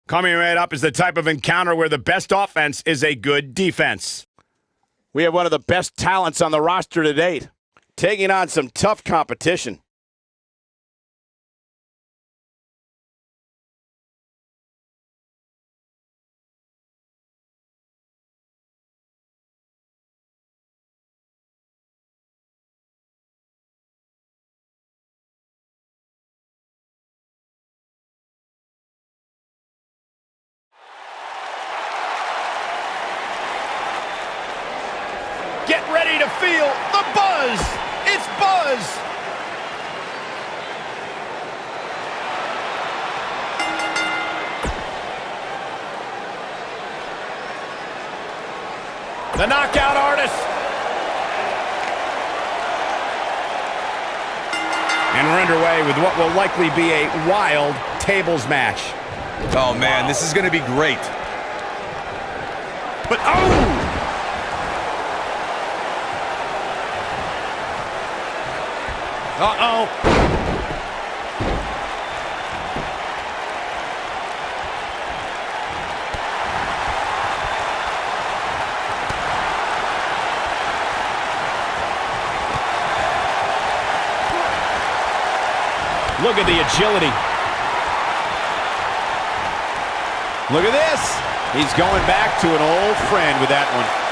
Coming right up is the type of encounter where the best offense is a good defense. We have one of the best talents on the roster to date, taking on some tough competition. Get ready to feel the buzz. It's Buzz. The knockout artist. And we're underway with what will likely be a wild tables match. Oh, man, this is going to be great. But, oh! Uh-oh. Look at the agility. Look at this. He's going back to an old friend with that one.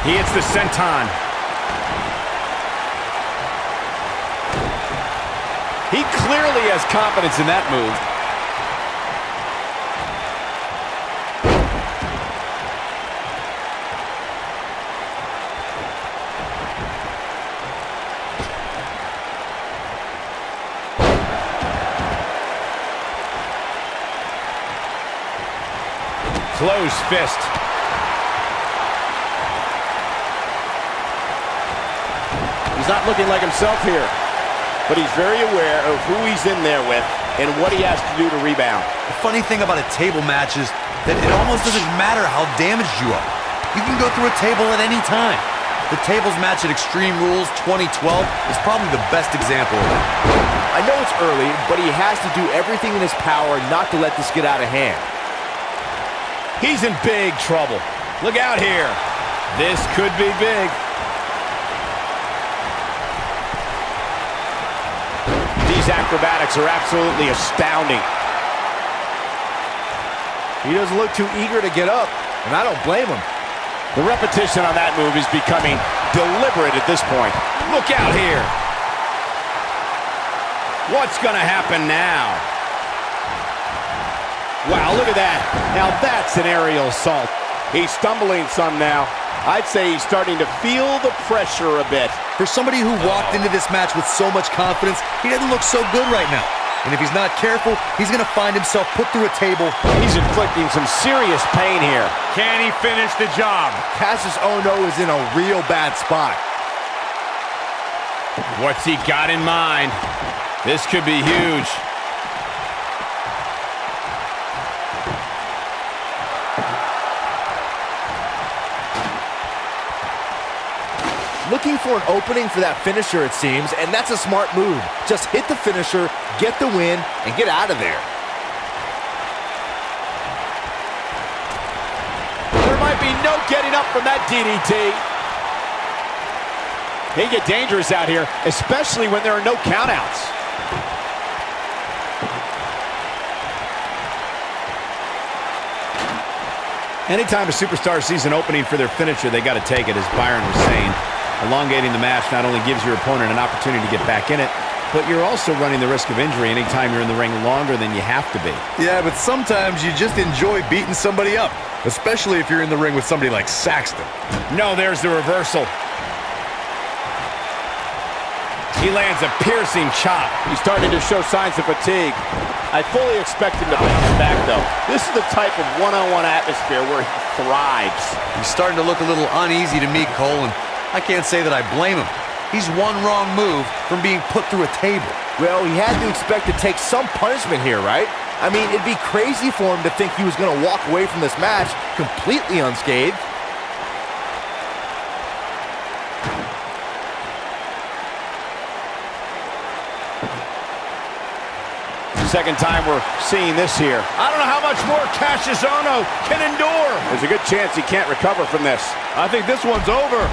He hits the senton. He clearly has confidence in that move. Closed fist. He's not looking like himself here, but he's very aware of who he's in there with and what he has to do to rebound. The funny thing about a table match is that it almost doesn't matter how damaged you are. you can go through a table at any time. The tables match at Extreme Rules 2012 is probably the best example of that. I know it's early, but he has to do everything in his power not to let this get out of hand. He's in big trouble. Look out here. This could be big. These acrobatics are absolutely astounding. He doesn't look too eager to get up, and I don't blame him. The repetition on that move is becoming deliberate at this point. Look out here. What's going to happen now? Wow, look at that. Now that's an aerial assault. He's stumbling some now. I'd say he's starting to feel the pressure a bit. For somebody who walked into this match with so much confidence, he doesn't look so good right now. And if he's not careful, he's going to find himself put through a table. He's inflicting some serious pain here. Can he finish the job? Kassius Ohno is in a real bad spot. What's he got in mind? This could be huge. Looking for an opening for that finisher, it seems, and that's a smart move. Just hit the finisher, get the win, and get out of there. There might be no getting up from that DDT. They get dangerous out here, especially when there are no countouts. Anytime a superstar sees an opening for their finisher, they got to take it, as Byron was saying. Elongating the match not only gives your opponent an opportunity to get back in it, but you're also running the risk of injury anytime you're in the ring longer than you have to be. Yeah, but sometimes you just enjoy beating somebody up, especially if you're in the ring with somebody like Saxton. No, there's the reversal. He lands a piercing chop. He's starting to show signs of fatigue. I fully expect him to bounce back, though. This is the type of one-on-one atmosphere where he thrives. He's starting to look a little uneasy to me, Cole, and I can't say that I blame him. He's one wrong move from being put through a table. Well, he had to expect to take some punishment here, right? I mean, it'd be crazy for him to think he was going to walk away from this match completely unscathed. Second time we're seeing this here. I don't know how much more Kassius Ohno can endure. There's a good chance he can't recover from this. I think this one's over.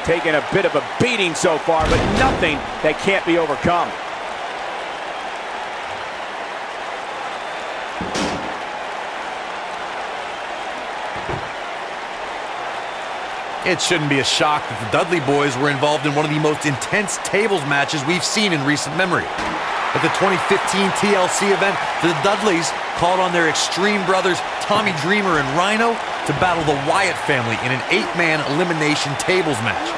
Taking a bit of a beating so far, but nothing that can't be overcome. It shouldn't be a shock that the Dudley boys were involved in one of the most intense tables matches we've seen in recent memory. At the 2015 TLC event, the Dudleys called on their Extreme brothers Tommy Dreamer and Rhino to battle the Wyatt family in an 8-man elimination tables match.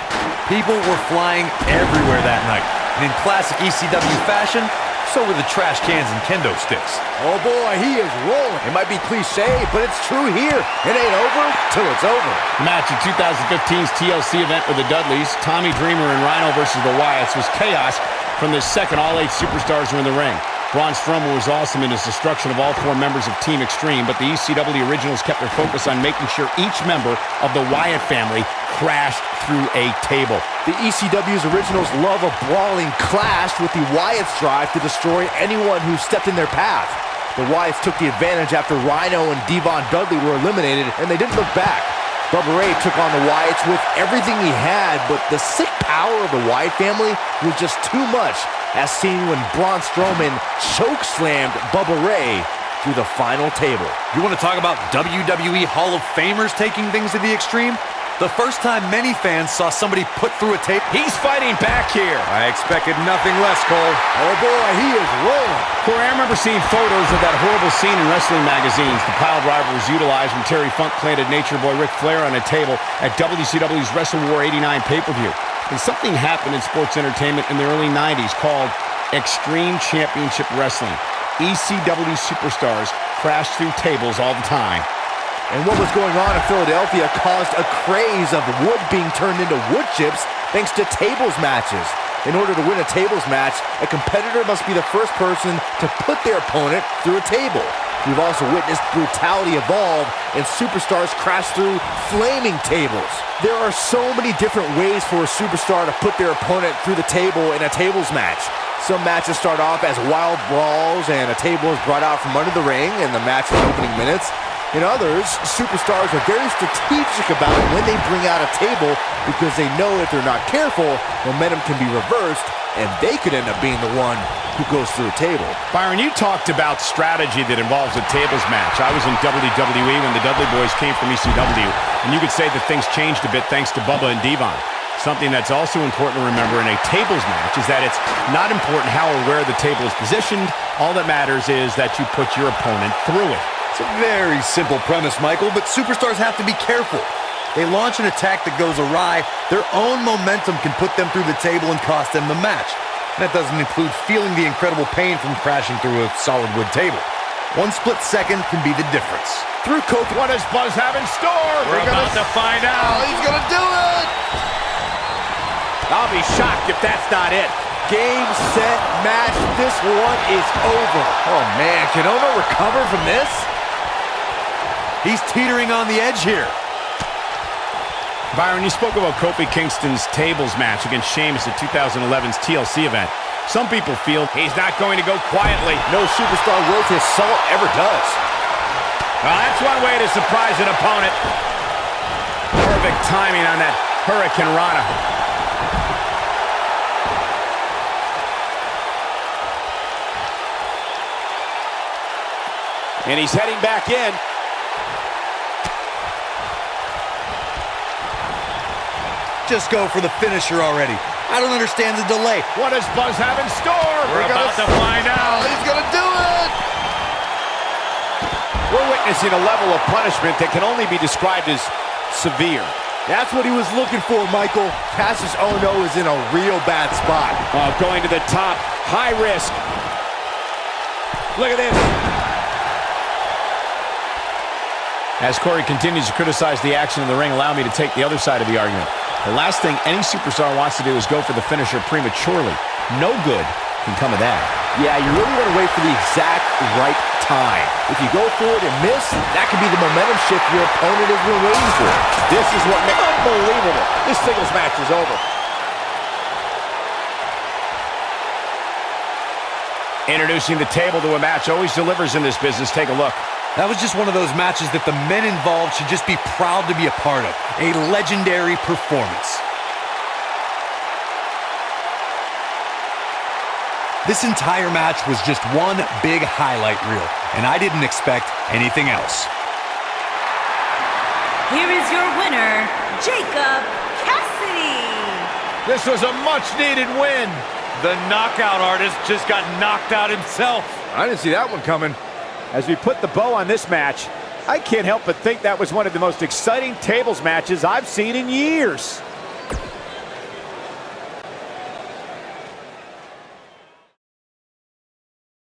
People were flying everywhere that night, and in classic ECW fashion, so were the trash cans and kendo sticks. Oh boy, he is rolling. It might be cliche, but it's true here. It ain't over till it's over. The match in 2015's TLC event with the Dudleys, Tommy Dreamer and Rhino versus the Wyatts, was chaos from the second all 8 superstars were in the ring. Braun Strowman was awesome in his destruction of all 4 members of Team Extreme, but the ECW originals kept their focus on making sure each member of the Wyatt family crashed through a table. The ECW's originals love a brawling clash, with the Wyatts drive to destroy anyone who stepped in their path. The Wyatts took the advantage after Rhino and Devon Dudley were eliminated, and they didn't look back. Bubba Ray took on the Wyatts with everything he had, but the sick power of the Wyatt family was just too much, as seen when Braun Strowman chokeslammed Bubba Ray through the final table. You want to talk about WWE Hall of Famers taking things to the extreme? The first time many fans saw somebody put through a tape. He's fighting back here. I expected nothing less, Cole. Oh boy, he is rolling. Corey, I remember seeing photos of that horrible scene in wrestling magazines. The pile driver was utilized when Terry Funk planted Nature Boy Ric Flair on a table at WCW's Wrestle War 89 pay-per-view. And something happened in sports entertainment in the early 90s called Extreme Championship Wrestling. ECW superstars crashed through tables all the time. And what was going on in Philadelphia caused a craze of wood being turned into wood chips thanks to tables matches. In order to win a tables match, a competitor must be the first person to put their opponent through a table. We've also witnessed brutality evolve and superstars crash through flaming tables. There are so many different ways for a superstar to put their opponent through the table in a tables match. Some matches start off as wild brawls and a table is brought out from under the ring in the match's opening minutes. In others, superstars are very strategic about when they bring out a table because they know if they're not careful, momentum can be reversed and they could end up being the one who goes through a table. Byron, you talked about strategy that involves a tables match. I was in WWE when the Dudley Boys came from ECW, and you could say that things changed a bit thanks to Bubba and Devon. Something that's also important to remember in a tables match is that it's not important how or where the table is positioned. All that matters is that you put your opponent through it. It's a very simple premise, Michael, but superstars have to be careful. They launch an attack that goes awry, their own momentum can put them through the table and cost them the match. That doesn't include feeling the incredible pain from crashing through a solid wood table. One split second can be the difference. Through Coach, what does Buzz have in store? We're about to find out. Oh, he's gonna do it! I'll be shocked if that's not it. Game, set, match. This one is over. Oh man, can Ohno recover from this? He's teetering on the edge here. Byron, you spoke about Kofi Kingston's tables match against Sheamus at 2011's TLC event. Some people feel he's not going to go quietly. No superstar worth his salt ever does. Well, that's one way to surprise an opponent. Perfect timing on that Hurricane Rana. And he's heading back in. Just go for the finisher already. I don't understand the delay. What does Buzz have in store? We're about to find out. He's gonna do it! We're witnessing a level of punishment that can only be described as severe. That's what he was looking for, Michael. Kassius Ohno is in a real bad spot. Going to the top, high risk. Look at this. As Corey continues to criticize the action in the ring, allow me to take the other side of the argument. The last thing any superstar wants to do is go for the finisher prematurely. No good can come of that. Yeah, you really want to wait for the exact right time. If you go for it and miss, that could be the momentum shift your opponent has been waiting for. This is what makes unbelievable. This singles match is over. Introducing the table to a match always delivers in this business. Take a look. That was just one of those matches that the men involved should just be proud to be a part of. A legendary performance. This entire match was just one big highlight reel, and I didn't expect anything else. Here is your winner, Jacob Cassidy. This was a much-needed win. The knockout artist just got knocked out himself. I didn't see that one coming. As we put the bow on this match, I can't help but think that was one of the most exciting tables matches I've seen in years.